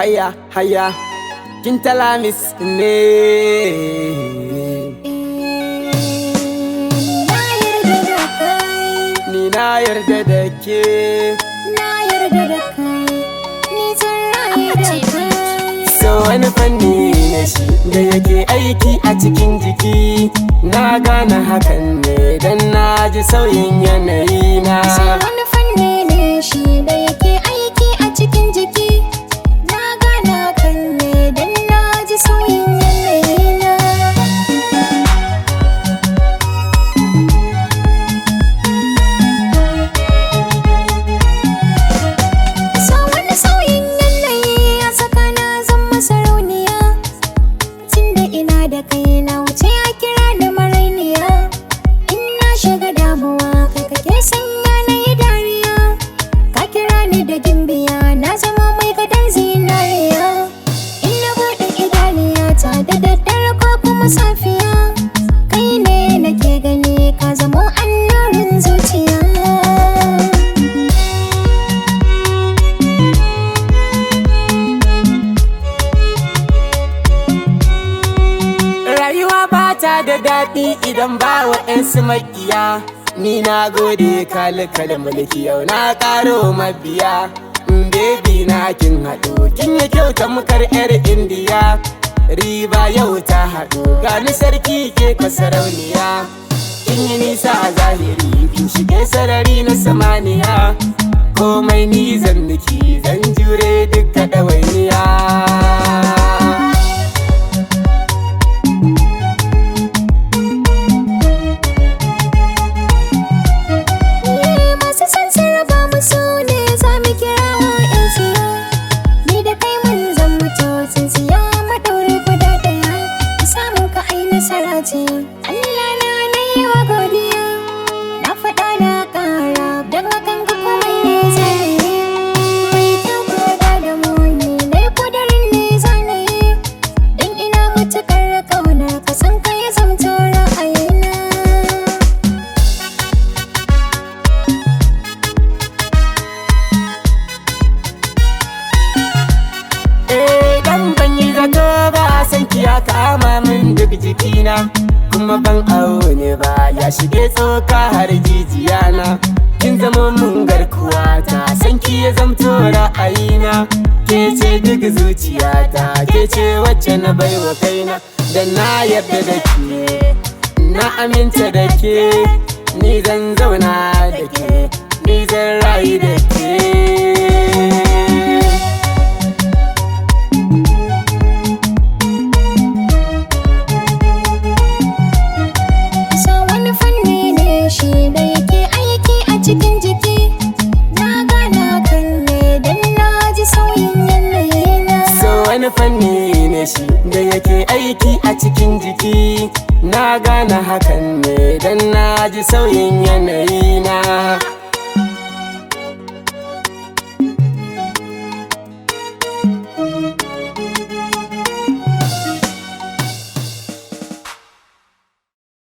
haya kin Talamis ne. Ni na yarda da ke, na yarda da kai, ni zan rayu da kai. so wani fanni ne shi da yake aiki a cikin jiki. Na gane hakan ne dan na ji sauyin yanayi na. So wani fanni ne shi da yake aiki a cikin jiki. Na gane hakan ne dan na ji sauyin yanayi na. So wani sauyin yanayi ya saka na zama sarauniya. Tunda ina da kai na wuce a kira da marainiya. In na shiga damuwa kai kake sanya na yi dariya. Ka kira ni da gimbiya na zama mai gadon zinariya. In na buɗe idaniya ta da daddare ko kuma safiya. Kai ne nake gani ka zamo annurin zuciya. Rayuwa ba ta da daɗi idan ba wa'yansu maƙiya. Ni na gode kalikal mulki yau na ƙaro mabiya. Baby na kin haɗu kin yi kyau tamkar 'yar Indiya. Riba yau ta haɗu gani sarki ke ka sarauniya. Kin yi nisa a zahiri kin shige sarari na samaniya. Komai ni zan miki zan jure duka ɗawainiya. Masu son sarrafa mu su ne za mu kira ‘yan siya. Ni da kai mun zan mutu tsintsiya maɗauri guda ɗaya. Samun ka ai nasara ce, Allah na yi wa godiya. Na faɗa na ƙara, don hakan ga komai ne zai yi. Mai kyau koda da muni, na yi ƙudurin ne zanayi. Don ina matuƙar ƙaunar ka san ka ya zamto ra'ayina. Dan ban yi zato ba san ki ya kama min duk jikina. Kuma ban aune ba ya shige tsoka har jijiyana. Kin zama mun garkuwa ta san ki ya zamto ra'ayina. Ke ce duk zuciyata ke ce wacce na baiwa kaina. Dan na yarda da ke na aminta da ke. Ni zan zauna da ke ni zan rayu da ke. So wani fanni ne shi da yake aiki a cikin jiki. Na gane hakan ne dan na ji sauyin yanayi na. So wani fanni ne shi da yake aiki a cikin jiki. Na gane hakan ne dan na ji sauyin yanayi na.